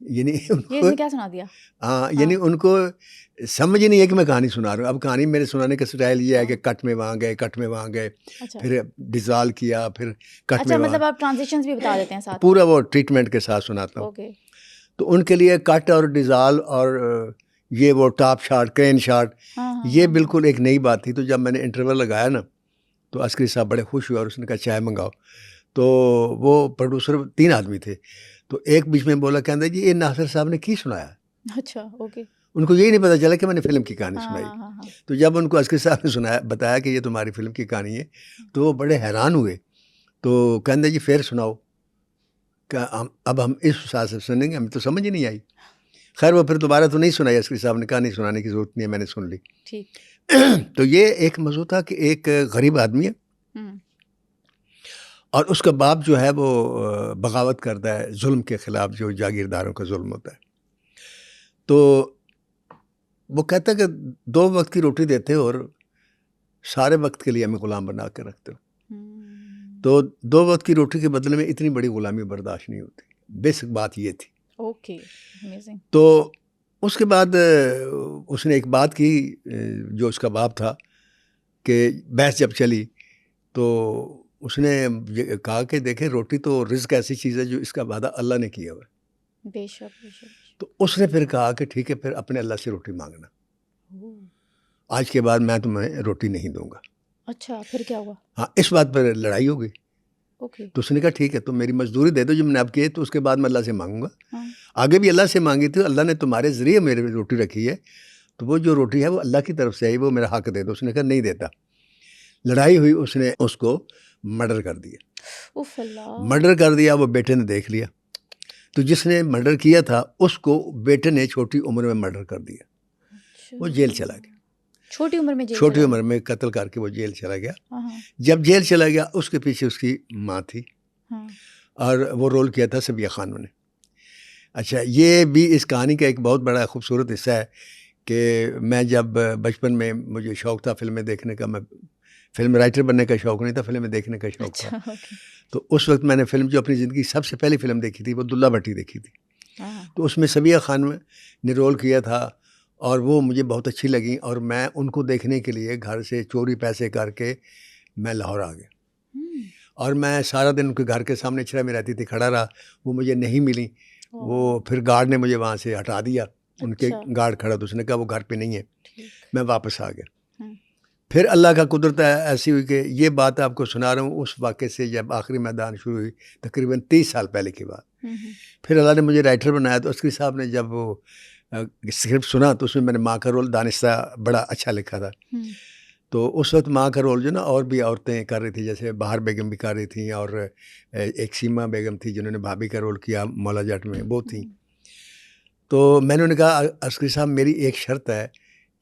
یعنی یہ اس نے کیا سنا دیا؟ ہاں یعنی ان کو سمجھ ہی نہیں ہے کہ میں کہانی سنا رہا ہوں. اب کہانی میرے سنانے کا سٹائل یہ ہے کہ کٹ میں وہاں گئے، کٹ میں وہاں گئے، اچھا پھر ڈیزال کیا، پھر کٹ اچھا، میں مطلب وہاں، آپ ٹرانزیشنز بھی بتا دیتے ہیں ساتھ؟ پورا وہ ٹریٹمنٹ کے ساتھ سناتا ہوں. اوکے. تو ان کے لیے کٹ اور ڈیزال اور یہ وہ ٹاپ شاٹ، کرین شاٹ، یہ بالکل ایک نئی بات تھی. تو جب میں نے انٹرول لگایا نا تو عسکری صاحب بڑے خوش ہوئے اور اس نے کہا چائے منگاؤ. تو وہ پروڈیوسر 3 آدمی تھے، تو ایک بیچ میں بولا کہنا جی یہ ناصر صاحب نے کی سنایا. اچھا اوکے. ان کو یہی نہیں پتا چلا کہ میں نے فلم کی کہانی سنائی. تو جب ان کو عسکری صاحب نے سنایا، بتایا کہ یہ تمہاری فلم کی کہانی ہے، تو وہ بڑے حیران ہوئے. تو کہنا جی پھر سناؤ، کہ اب ہم اس حساب سے سنیں گے، ہمیں تو سمجھ ہی نہیں آئی. خیر وہ پھر دوبارہ تو نہیں سنائی. عسکری صاحب نے کہا نہیں سنانے کی ضرورت نہیں ہے، میں نے سن لی. ٹھیک. تو یہ ایک موضوع تھا کہ ایک غریب آدمی ہے اور اس کا باپ جو ہے وہ بغاوت کرتا ہے ظلم کے خلاف، جو جاگیرداروں کا ظلم ہوتا ہے. تو وہ کہتا ہے کہ 2 وقت کی روٹی دیتے اور سارے وقت کے لیے ہمیں غلام بنا کے رکھتے ہو. تو 2 وقت کی روٹی کے بدلے میں اتنی بڑی غلامی برداشت نہیں ہوتی. بیسک بات یہ تھی. Okay amazing. تو اس کے بعد اس نے ایک بات کی، جو اس کا باپ تھا، کہ بحث جب چلی تو اس نے کہا کہ دیکھیں روٹی تو رزق ایسی چیز ہے جو اس کا وعدہ اللہ نے کیا ہوا ہے. بے شک بے شک. تو اس نے پھر کہا کہ ٹھیک ہے پھر اپنے اللہ سے روٹی مانگنا، آج کے بعد میں تمہیں روٹی نہیں دوں گا. اچھا پھر کیا ہوا؟ ہاں اس بات پر لڑائی ہو گئی. تو اس نے کہا ٹھیک ہے تم میری مزدوری دے دو جو میں نے اب کی ہے، تو اس کے بعد میں اللہ سے مانگوں گا. آگے بھی اللہ سے مانگی تھی، اللہ نے تمہارے ذریعے میرے روٹی رکھی ہے، تو وہ جو روٹی ہے وہ اللہ کی طرف سے ہے، وہ میرا حق دے دو. اس نے کہا نہیں دیتا. لڑائی ہوئی، اس نے اس کو مرڈر کر دیا. مرڈر کر دیا. وہ بیٹے نے دیکھ لیا. تو جس نے مرڈر کیا تھا اس کو بیٹے نے چھوٹی عمر میں مرڈر کر دیا. وہ جیل چلا گیا. چھوٹی عمر میں قتل کر کے وہ جیل چلا گیا. جب جیل چلا گیا اس کے پیچھے اس کی ماں تھی، اور وہ رول کیا تھا صبیہ خانم نے. اچھا یہ بھی اس کہانی کا ایک بہت بڑا خوبصورت حصہ ہے کہ میں جب بچپن میں مجھے شوق تھا فلمیں دیکھنے کا، میں فلم رائٹر بننے کا شوق نہیں تھا، فلمیں دیکھنے کا شوق تھا. تو اس وقت میں نے فلم جو اپنی زندگی سب سے پہلی فلم دیکھی تھی وہ دلہ بھٹی دیکھی تھی. تو اس میں صبیہ خانم نے رول کیا تھا اور وہ مجھے بہت اچھی لگیں، اور میں ان کو دیکھنے کے لیے گھر سے چوری پیسے کر کے میں لاہور آ گیا. اور میں سارا دن ان کے گھر کے سامنے چھڑا میں رہتی تھی، کھڑا رہا. وہ مجھے نہیں ملی. وہ پھر گارڈ نے مجھے وہاں سے ہٹا دیا. ان کے گارڈ کھڑا تو اس نے کہا وہ گھر پہ نہیں ہے. میں واپس آ گیا. پھر اللہ کا قدرت ایسی ہوئی کہ یہ بات آپ کو سنا رہا ہوں اس واقعے سے جب آخری میدان شروع ہوئی تقریباً 30 سال پہلے کی بات. پھر اللہ نے مجھے رائٹر بنایا. تو عسکری صاحب نے جب وہ اسکرپٹ سنا تو اس میں نے ماں کا رول دانستہ بڑا اچھا لکھا تھا. تو اس وقت ماں کا رول جو نا اور بھی عورتیں کر رہی تھیں، جیسے بہار بیگم بھی کر رہی تھیں، اور ایک سیما بیگم تھی جنہوں نے بھابھی کا رول کیا مولا جٹ میں، وہ تھیں. تو میں نے انہیں کہا عسکری صاحب میری ایک شرط ہے.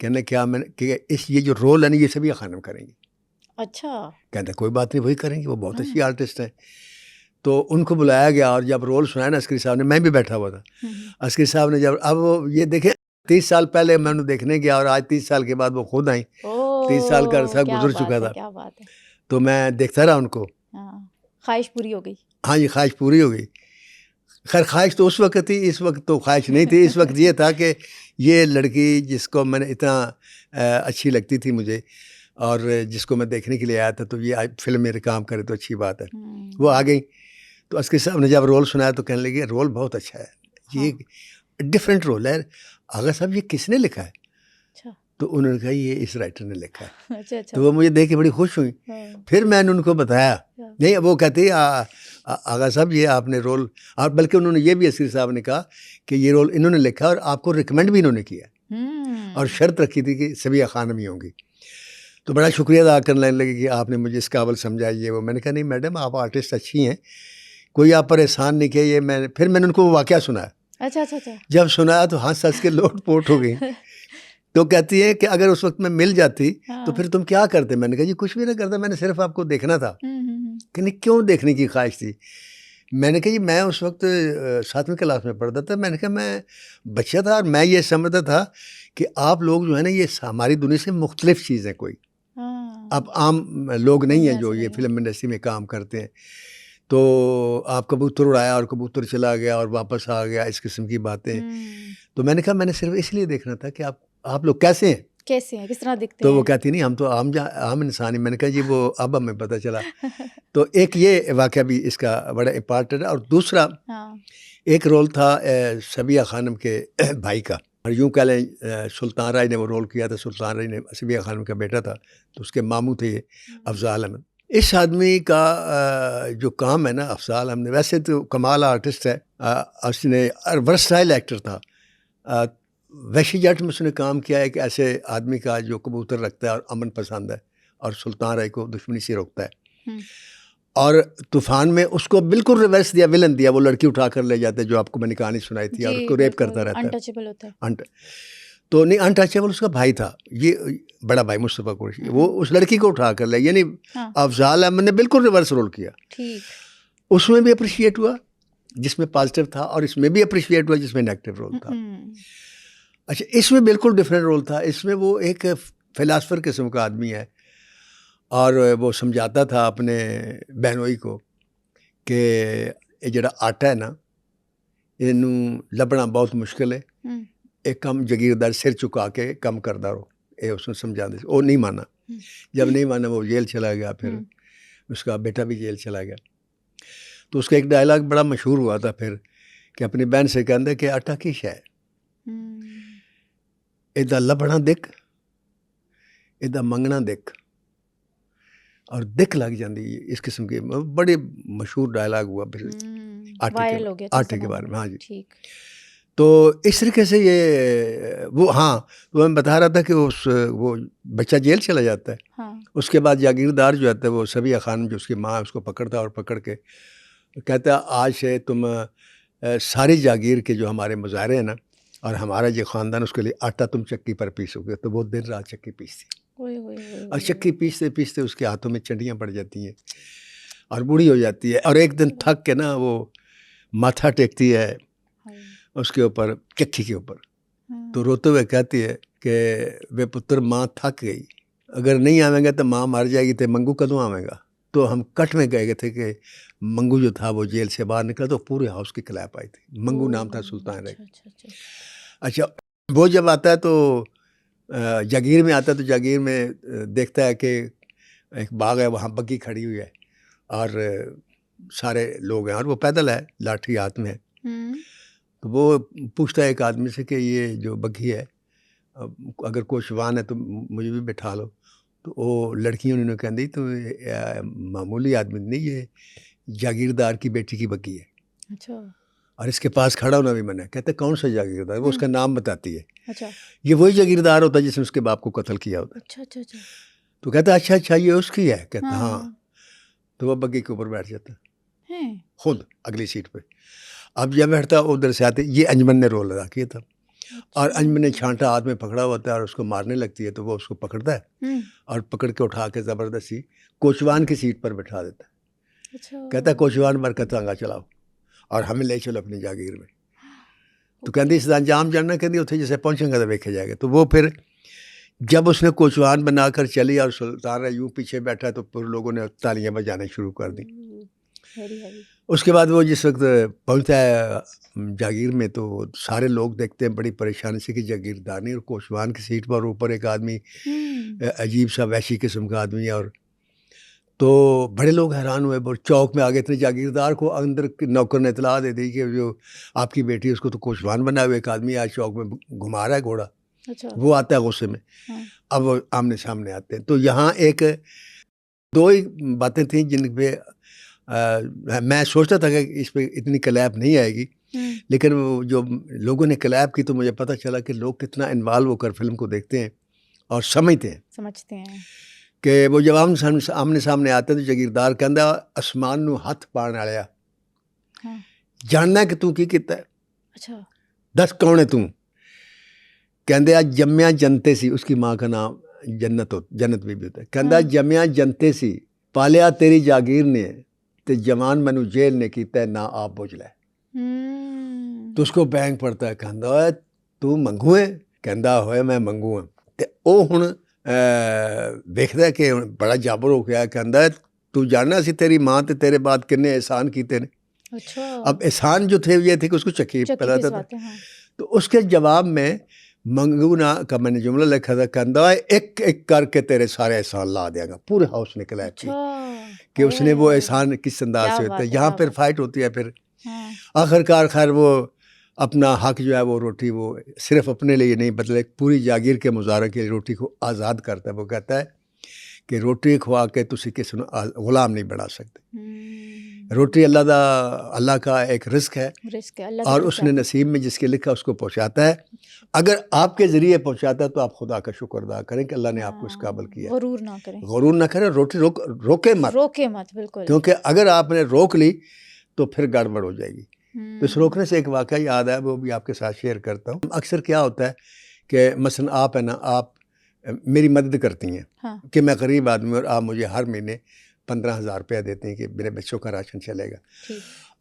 کہنا کیا؟ میں نے کہ یہ جو رول ہے نا یہ صبیہ خانم کریں گی. اچھا. کہتا کوئی بات نہیں وہی کریں گی، وہ بہت اچھی آرٹسٹ ہیں. تو ان کو بلایا گیا اور جب رول سنایا نا عسکری صاحب نے، میں بھی بیٹھا ہوا تھا. عسکری صاحب نے جب اب یہ دیکھیں 30 سال پہلے میں انہیں دیکھنے گیا اور آج 30 سال کے بعد وہ خود آئیں. 30 سال کا عرصہ گزر چکا تھا. تو میں دیکھتا رہا ان کو. خواہش پوری ہو گئی. ہاں جی خواہش پوری ہو گئی. خیر خواہش تو اس وقت تھی، اس وقت تو خواہش نہیں تھی. اس وقت یہ تھا کہ یہ لڑکی جس کو میں نے اتنا اچھی لگتی تھی مجھے اور جس کو میں دیکھنے کے لیے آیا تھا، تو یہ فلم میرے کام کرے تو اچھی بات ہے. وہ آ گئی. تو عسکری صاحب نے جب رول سنایا تو کہنے لگے رول بہت اچھا ہے، یہ ڈفرینٹ رول ہے. آغا صاحب یہ کس نے لکھا ہے؟ تو انہوں نے کہا یہ اس رائٹر نے لکھا ہے. تو وہ مجھے دیکھ کے بڑی خوش ہوئی. پھر میں نے ان کو بتایا. نہیں وہ کہتے آغا صاحب یہ آپ نے رول، اور بلکہ انہوں نے یہ بھی عسکری صاحب نے کہا کہ یہ رول انہوں نے لکھا اور آپ کو ریکمینڈ بھی انہوں نے کیا، اور شرط رکھی تھی کہ صبیہ خانم ہی ہوں گی. تو بڑا شکریہ ادا کرنے لگے کہ آپ نے مجھے اس قابل سمجھا یہ وہ. میں نے کہا نہیں میڈم آپ آرٹسٹ اچھی ہیں، کوئی آپ پر احسان نہیں کیا. یہ پھر میں نے ان کو وہ واقعہ سنایا. اچھا اچھا اچھا. جب سنایا تو ہنس ہنس کے لوٹ پوٹ ہو گئی. تو کہتی ہے کہ اگر اس وقت میں مل جاتی تو پھر تم کیا کرتے؟ میں نے کہا جی کچھ بھی نہ کرتا، میں نے صرف آپ کو دیکھنا تھا. کہ نہیں کیوں دیکھنے کی خواہش تھی؟ میں نے کہا جی میں اس وقت 7ویں کلاس میں پڑھتا تھا. میں نے کہا میں بچہ تھا اور میں یہ سمجھتا تھا کہ آپ لوگ جو ہے نا یہ ہماری دنیا سے مختلف چیز ہے، کوئی اب عام لوگ نہیں ہیں جو یہ فلم انڈسٹری میں کام کرتے ہیں. تو آپ کبوتر اڑایا اور کبوتر چلا گیا اور واپس آ گیا, اس قسم کی باتیں. تو میں نے کہا میں نے صرف اس لیے دیکھنا تھا کہ آپ لوگ کیسے ہیں, کس طرح دکھتے تو ہیں. وہ کہتی نہیں ہم تو عام انسان ہیں. میں نے کہا جی وہ اب ہمیں پتہ چلا. تو ایک یہ واقعہ بھی اس کا بڑا امپارٹنٹ ہے. اور دوسرا ایک رول تھا صبیہ خانم کے بھائی کا, اور یوں کہہ لیں سلطان رائے نے وہ رول کیا تھا. سلطان رائے نے صبیہ خانم کا بیٹا تھا, تو اس کے ماموں تھے یہ افضال احمد. اس آدمی کا جو کام ہے نا افضال احمد, ویسے تو کمال آرٹسٹ ہے, اس نے ورسٹائل ایکٹر تھا. وحشی جٹ میں اس نے کام کیا ہے کہ ایسے آدمی کا جو کبوتر رکھتا ہے اور امن پسند ہے اور سلطان رائے کو دشمنی سے روکتا ہے. اور طوفان میں اس کو بالکل ریورس دیا, ولن دیا, وہ لڑکی اٹھا کر لے جاتے جو آپ کو میں نے کہانی سنائی تھی, اور اس کو ریپ کرتا رہتا ہے, انٹچیبل ہوتا ہے. تو نہیں انٹچیبل اس کا بھائی تھا, یہ بڑا بھائی مصطفیٰ قریشی, وہ اس لڑکی کو اٹھا کر لے. یعنی افضال احمد نے بالکل ریورس رول کیا. اس میں بھی اپریشیٹ ہوا جس میں پازیٹیو تھا, اور اس میں بھی اپریشیٹ ہوا جس میں نیگیٹو رول تھا. اچھا, اس میں بالکل ڈفرینٹ رول تھا. اس میں وہ ایک فلاسفر قسم کا آدمی ہے, اور وہ سمجھاتا تھا اپنے بہنوئی کو کہ یہ جڑا آٹا ہے نا یہ لبنا بہت مشکل ہے, ایک کم جاگیردار سر چکا کے کم کردا رہو. یہ اس نے سمجھا دے. وہ نہیں مانا. جب نہیں مانا وہ جیل چلا گیا, پھر اس کا بیٹا بھی جیل چلا گیا. تو اس کا ایک ڈائلاگ بڑا مشہور ہوا تھا پھر, کہ اپنی بہن سے کہندے کہ آٹا کی شے ادا لبنا دکھ, ادا منگنا دکھ, اور دکھ لگ جاندی. اس قسم کے بڑے مشہور ڈائلاگ ہوا پھر آٹے کے بارے میں. ہاں جی. تو اس طریقے سے یہ وہ میں بتا رہا تھا کہ وہ بچہ جیل چلا جاتا ہے. اس کے بعد جاگیردار جو آتا ہے وہ صبیہ خانم جو اس کی ماں, اس کو پکڑتا ہے اور پکڑ کے کہتا ہے آج سے تم ساری جاگیر کے جو ہمارے مظاہرے ہیں نا, اور ہمارا جو خاندان, اس کے لیے آٹا تم چکی پر پیسو گے. تو وہ دن رات چکی پیستی, اور چکی پیستے پیستے اس کے ہاتھوں میں چنڈیاں پڑ جاتی ہیں اور بوڑھی ہو جاتی ہے. اور ایک دن تھک کے نا وہ ماتھا ٹیکتی ہے اس کے اوپر, چکی کے اوپر, تو روتے ہوئے کہتی ہے کہ وے پتر ماں تھک گئی, اگر نہیں آویں گا تو ماں مر جائے گی, تو منگو کدوں آویں گا. تو ہم کٹ میں گئے تھے کہ منگو جو تھا وہ جیل سے باہر نکلا تو پورے ہاؤس کی کلیپ آئی تھی. منگو نام تھا سلطان رائے. اچھا, وہ جب آتا ہے تو جاگیر میں آتا ہے, تو جاگیر میں دیکھتا ہے کہ ایک باغ ہے, وہاں بگھی کھڑی ہوئی ہے اور سارے لوگ ہیں, اور وہ پیدل ہے, لاٹھی ہاتھ میں ہے. تو وہ پوچھتا ہے ایک آدمی سے کہ یہ جو بگھی ہے اگر کوئی شوان ہے تو مجھے بھی بٹھا لو. تو وہ لڑکی انہوں نے کہہ دی تو معمولی آدمی نہیں, یہ جاگیردار کی بیٹی کی بگھی ہے. اچھا. اور اس کے پاس کھڑا ہونا بھی منع ہے. کہتے کون سا جاگیردار؟ وہ اس کا نام بتاتی ہے. اچھا. یہ وہی جاگیردار ہوتا ہے جس نے اس کے باپ کو قتل کیا ہوتا ہے. اچھا اچھا اچھا. تو کہتا ہے اچھا یہ اس کی ہے. کہتا ہاں. تو وہ بگھی کے اوپر بیٹھ جاتا ہے خود اگلی سیٹ پہ. اب جب بیٹھتا ادھر سے آتے, یہ انجمن نے رول ادا کیا تھا, اور انجمن نے چھانٹا ہاتھ میں پکڑا ہوتا ہے اور اس کو مارنے لگتی ہے. تو وہ اس کو پکڑتا ہے اور پکڑ کے اٹھا کے زبردستی کوچوان کی سیٹ پر بٹھا دیتا ہے. کہتا ہے کوچوان برکت آنگا چلاؤ اور ہمیں لے چلو اپنی جاگیر میں. تو کہتی اس انجام جاننا, کہتی اتنے جیسے پہنچیں گا تو دیکھا جائے گا. تو وہ پھر جب اس نے کوچوان بنا کر چلی اور سلطان رائے یوں پیچھے بیٹھا, تو پھر لوگوں نے تالیاں بجانا شروع کر دی. اس کے بعد وہ جس وقت پہنچتا ہے جاگیر میں, تو سارے لوگ دیکھتے ہیں بڑی پریشانی سے کہ جاگیردانی اور کوچوان کی سیٹ پر اوپر ایک آدمی عجیب سا وحشی قسم کا آدمی ہے. اور تو بڑے لوگ حیران ہوئے, چوک میں آگے تھے. جاگیردار کو اندر نوکر نے اطلاع دے دی کہ جو آپ کی بیٹی اس کو تو کوچوان بنا ہوئے ایک آدمی آج چوک میں گھما رہا ہے گھوڑا. وہ آتا ہے غصے میں. اب وہ آمنے سامنے آتے ہیں. تو یہاں ایک دو ہی باتیں تھیں جن پہ میں سوچتا تھا کہ اس پہ اتنی کلیپ نہیں آئے گی, لیکن وہ جو لوگوں نے کلیپ کی تو مجھے پتہ چلا کہ لوگ کتنا انوالو ہو کر فلم کو دیکھتے ہیں اور سمجھتے ہیں کہ وہ جب آمنے سامنے آتے ہیں تو جاگیردار کہندا آسمان نو ہاتھ پان والیا جاننا کہ تو کی کیتا ہے. اچھا. دس کون ہے تو؟ کہندے جمیا جنتے سی. اس کی ماں کا نام جنت بی بی ہوتا ہے. کہندا جمیا جنتے سی پالیا تیری جاگیر نے, تے جوان مینو جیل نے کیتا ہے نا آپ بوجھ لے. تو اس کو بینگ پڑتا ہے. کہندا ہوئے تو منگو ہے؟ کہندا ہوئے میں منگو ہوں. تے او ہن ویکھدا کہ بڑا جابر ہو گیا. کہندا تو جاننا سی تیری ماں تے تیرے بعد کنے احسان کیتے نے. اچھا اب احسان جو تھے یہ تھے کہ اس کو چکی پلاتا تھا. تو اس کے جواب میں منگونا کا میں نے جملہ لکھا تھا کہندا ہے ایک ایک کر کے تیرے سارے احسان لا دیا گا. پورے ہاؤس نکلا ہے کہ اس نے وہ احسان کس انداز سے ہوتا ہے. یہاں پھر فائٹ ہوتی ہے. پھر آخر کار خیر وہ اپنا حق جو ہے وہ روٹی وہ صرف اپنے لیے نہیں بدلے پوری جاگیر کے مظاہرے کے لیے روٹی کو آزاد کرتا ہے. وہ کہتا ہے کہ روٹی کھوا کے تسی کسی غلام نہیں بنا سکتے. روٹی اللہ کا ایک رزق ہے اور اس نے نصیب میں جس کے لکھا اس کو پہنچاتا ہے. اگر آپ کے ذریعے پہنچاتا ہے تو آپ خدا کا شکر ادا کریں کہ اللہ نے آپ کو اس قابل کیا. غرور نہ کریں. روٹی روکے مت بالکل, کیونکہ اگر آپ نے روک لی تو پھر گڑبڑ ہو جائے گی. تو اس روکنے سے ایک واقعہ یاد ہے, وہ بھی آپ کے ساتھ شیئر کرتا ہوں. اکثر کیا ہوتا ہے کہ مثلا آپ ہے نا, آپ میری مدد کرتی ہیں کہ میں غریب آدمی اور آپ مجھے ہر مہینے 15,000 روپیہ دیتے ہیں کہ میرے بچوں کا راشن چلے گا.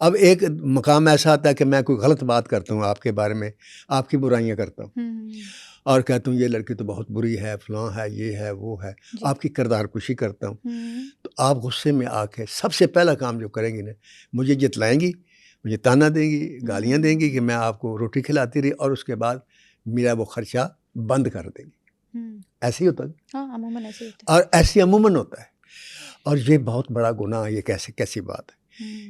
اب ایک مقام ایسا آتا ہے کہ میں کوئی غلط بات کرتا ہوں آپ کے بارے میں, آپ کی برائیاں کرتا ہوں اور کہتا ہوں یہ لڑکی تو بہت بری ہے, فلاں ہے, یہ ہے, وہ ہے, آپ کی کردار کشی کرتا ہوں. تو آپ غصے میں آ کے سب سے پہلا کام جو کریں گی نا, مجھے جتلائیں گی, مجھے تانا دیں گی, گالیاں دیں گی کہ میں آپ کو روٹی کھلاتی رہی, اور اس کے بعد میرا وہ خرچہ بند کر دیں گی. ایسے ہی ہوتا ہے اور ایسے عموماً ہوتا ہے. اور یہ بہت بڑا گناہ, یہ کیسی بات ہے.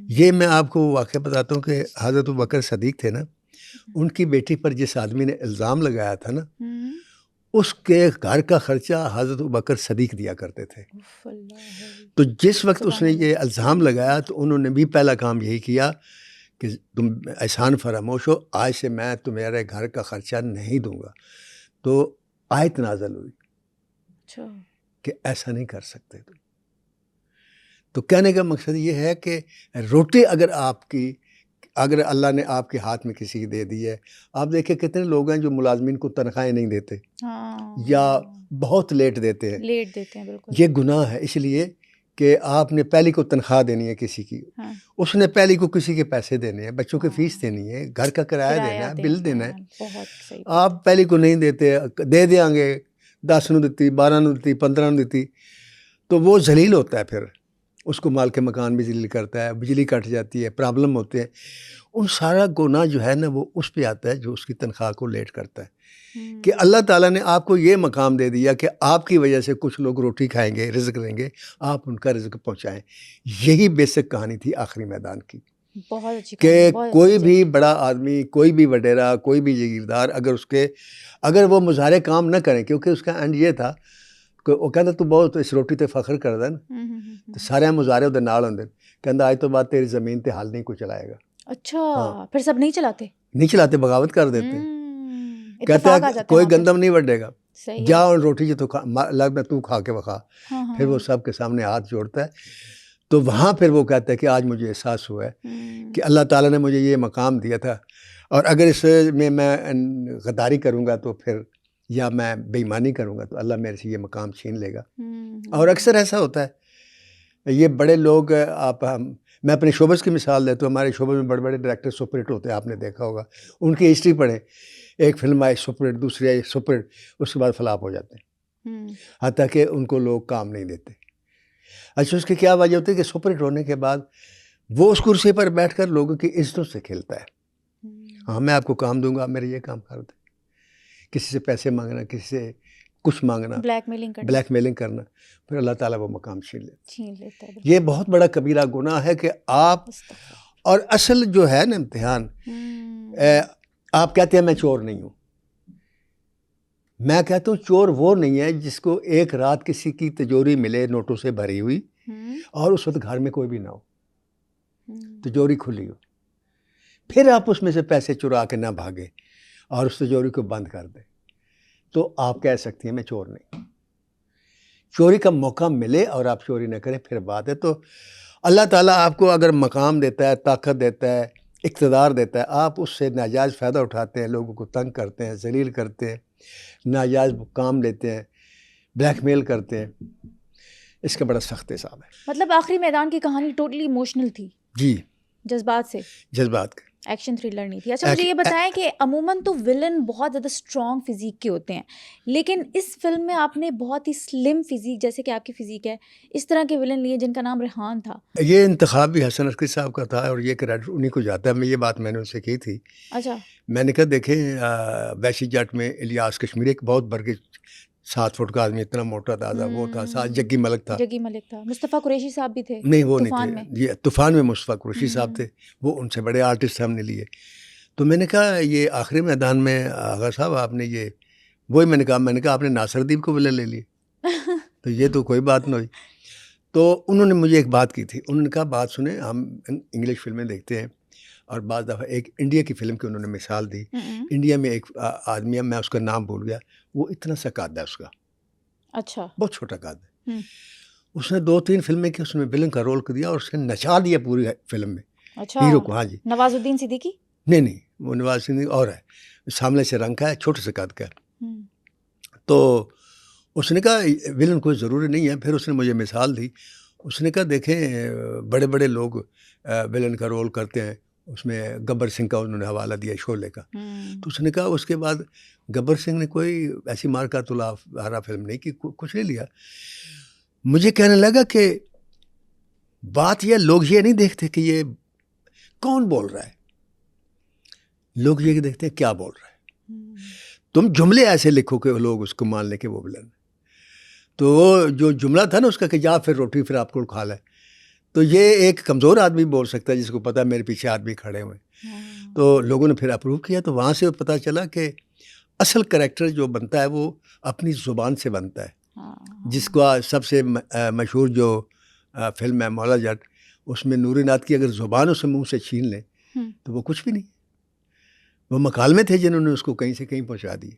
یہ میں آپ کو واقعہ بتاتا ہوں کہ حضرت ابوبکر صدیق تھے نا, ان کی بیٹی پر جس آدمی نے الزام لگایا تھا نا, اس کے گھر کا خرچہ حضرت ابوبکر صدیق دیا کرتے تھے. تو جس وقت اس نے یہ الزام لگایا تو انہوں نے بھی پہلا کام یہی کیا کہ تم احسان فراموش ہو, آج سے میں تمہارے گھر کا خرچہ نہیں دوں گا. تو آیت نازل ہوئی کہ ایسا نہیں کر سکتے تم. تو کہنے کا مقصد یہ ہے کہ روٹی اگر اللہ نے آپ کے ہاتھ میں کسی کی دے دی ہے, آپ دیکھیں کتنے لوگ ہیں جو ملازمین کو تنخواہیں نہیں دیتے یا بہت لیٹ دیتے ہیں. بالکل یہ گناہ ہے, اس لیے کہ آپ نے پہلی کو تنخواہ دینی ہے کسی کی, اس نے پہلی کو کسی کے پیسے دینے ہیں, بچوں کی فیس دینی ہے, گھر کا کرایہ دینا ہے, بل دینا ہے. آپ پہلی کو نہیں دیتے, دے دیں گے 10 نو دیتی, 12 نو دیتی, 15 نو دیتی, تو وہ ذلیل ہوتا ہے. پھر اس کو مال کے مکان بھی ذلیل کرتا ہے, بجلی کٹ جاتی ہے, پرابلم ہوتے ہیں. ان سارا گناہ جو ہے نا وہ اس پہ آتا ہے جو اس کی تنخواہ کو لیٹ کرتا ہے. کہ اللہ تعالیٰ نے آپ کو یہ مقام دے دیا کہ آپ کی وجہ سے کچھ لوگ روٹی کھائیں گے, رزق لیں گے, آپ ان کا رزق پہنچائیں. یہی بیسک کہانی تھی آخری میدان کی. بہت اچھی کہ کوئی بھی بڑا آدمی, کوئی بھی وڈیرا, کوئی بھی جگیردار اگر وہ مظاہرے کام نہ کریں, کیونکہ اس کا اینڈ یہ تھا کہ وہ کہتا تو بہت اس روٹی تے فخر کردا نا, تو سارے مظاہرے دے نال ہوندے, کہندا آج تو بعد تیری زمین تے حل نہیں کوئی چلائے گا. اچھا پھر سب نہیں چلاتے, بغاوت کر دیتے. کہتا ہے کوئی گندم نہیں وڈے گا, جا اور روٹی جو تو لگ میں تو کھا کے بخا. پھر وہ سب کے سامنے ہاتھ جوڑتا ہے. تو وہاں پھر وہ کہتا ہے کہ آج مجھے احساس ہوا ہے کہ اللہ تعالیٰ نے مجھے یہ مقام دیا تھا, اور اگر اس میں غداری کروں گا تو پھر, یا میں بے ایمانی کروں گا تو اللہ میرے سے یہ مقام چھین لے گا. اور اکثر ایسا ہوتا ہے. یہ بڑے لوگ میں اپنے شعبے کی مثال دیتا ہوں. ہمارے شعبے میں بڑے بڑے ڈائریکٹر سپر ہٹ ہوتے ہیں, آپ نے دیکھا ہوگا. ان کی ہسٹری پڑھیں, ایک فلم آئی سپر ہٹ, دوسری آئی سپر ہٹ, اس کے بعد فلاپ ہو جاتے ہیں, حتیٰ کہ ان کو لوگ کام نہیں دیتے. اچھا اس کی کیا وجہ ہوتی ہے کہ سپر ہٹ ہونے کے بعد وہ اس کرسی پر بیٹھ کر لوگوں کی عزتوں سے کھیلتا ہے. ہاں میں آپ کو کام دوں گا, میرے یہ کام کر دیں. کسی سے پیسے مانگنا, کسی سے کچھ مانگنا, بلیک میلنگ کرنا, پھر اللہ تعالیٰ وہ مقام چھین لیتا ہے. یہ بہت بڑا کبیرہ گناہ ہے کہ آپ, اور اصل جو ہے نا امتحان, آپ کہتے ہیں میں چور نہیں ہوں. میں کہتا ہوں چور وہ نہیں ہے جس کو ایک رات کسی کی تجوری ملے نوٹوں سے بھری ہوئی, اور اس وقت گھر میں کوئی بھی نہ ہو, تجوری کھلی ہو, پھر آپ اس میں سے پیسے چرا کے نہ بھاگے اور اس تجوری کو بند کر دیں, تو آپ کہہ سکتی ہیں میں چور نہیں. چوری کا موقع ملے اور آپ چوری نہ کریں پھر بات ہے. تو اللہ تعالیٰ آپ کو اگر مقام دیتا ہے, طاقت دیتا ہے, اقتدار دیتا ہے, آپ اس سے ناجائز فائدہ اٹھاتے ہیں, لوگوں کو تنگ کرتے ہیں, ذلیل کرتے ہیں, ناجائز کام لیتے ہیں, بلیک میل کرتے ہیں, اس کا بڑا سخت حساب ہے. مطلب آخری میدان کی کہانی ٹوٹلی ایموشنل تھی. جی, جذبات سے. جذبات کا. ایکشن تھرلر نہیں تھی. اچھا مجھے یہ بتائیں کہ عموماً تو ولن بہت زیادہ اسٹرانگ فزیک کے ہوتے ہیں, لیکن اس فلم میں آپ نے بہت ہی سلم فزیک, جیسے کہ آپ کی فزیک ہے, اس طرح کے ولن لیے جن کا نام ریحان تھا. یہ انتخاب بھی حسن عسکری صاحب کا تھا اور یہ کریڈٹ انہیں کو جاتا ہے. یہ بات میں نے ان سے کی تھی. اچھا. میں نے کہا دیکھیں ویشی جٹ میں الیاس کشمیری ایک بہت بڑھ کے 7 فٹ کا آدمی, اتنا موٹا تازہ وہ تھا. ساتھ جگی ملک تھا. جگی ملک تھا. مصطفیٰ قریشی صاحب بھی تھے. نہیں وہ طوفان نہیں میں. تھے. یہ طوفان میں مصطفیٰ قریشی صاحب تھے, وہ ان سے بڑے آرٹسٹ ہم نے لیے. تو میں نے کہا یہ آخری میدان میں آغا صاحب آپ نے یہ وہی میں نے کہا آپ نے ناصر ادیب کو ولن لے لیے, تو یہ تو کوئی بات نہ ہوئی. تو انہوں نے مجھے ایک بات کی تھی. انہوں نے کہا بات سنیں, ہم انگلش فلمیں دیکھتے ہیں اور بعض دفعہ ایک انڈیا کی فلم کی انہوں نے مثال دی. انڈیا میں ایک آدمی ہے, میں اس کا نام بھول گیا, وہ اتنا سا قد ہے اس کا, اچھا بہت چھوٹا قد ہے. اس نے 2-3 فلمیں کی, اس میں ولن کا رول کر دیا اور اس نے نچا دیا پوری فلم میں. اچھا. ہیرو کو. ہاں جی. نواز الدین صدیقی؟ نہیں وہ نواز صدیقی اور ہے, سامنے سے رنگ کا ہے, چھوٹے سے قد کا ہے. تو اس نے کہا ولن کوئی ضروری نہیں ہے. پھر اس نے مجھے مثال دی. اس نے کہا دیکھیں بڑے بڑے لوگ ولن کا رول کرتے ہیں. اس میں گبر سنگھ کا انہوں نے حوالہ دیا, شعلے کا. تو اس نے کہا اس کے بعد گبر سنگھ نے کوئی ایسی مار کا تلافارہ فلم نہیں کی, کچھ نہیں لیا. مجھے کہنے لگا کہ بات یہ لوگ یہ نہیں دیکھتے کہ یہ کون بول رہا ہے, لوگ یہ دیکھتے ہیں کیا بول رہا ہے. تم جملے ایسے لکھو کہ لوگ اس کو مان لیں کہ وہ ولن. تو وہ جو جملہ تھا نا اس کا کہ جا پھر روٹی پھر آپ کو کھا لے, تو یہ ایک کمزور آدمی بول سکتا ہے جس کو پتا میرے پیچھے آدمی کھڑے ہوئے. تو لوگوں نے پھر اپروو کیا. تو وہاں سے پتہ چلا کہ اصل کریکٹر جو بنتا ہے وہ اپنی زبان سے بنتا ہے. جس کا سب سے مشہور جو فلم ہے مولا جٹ, اس میں نوری ناتھ کی اگر زبان اسے منہ سے چھین لیں تو وہ کچھ بھی نہیں. وہ مکالمے تھے جنہوں نے اس کو کہیں سے کہیں پہنچا دی.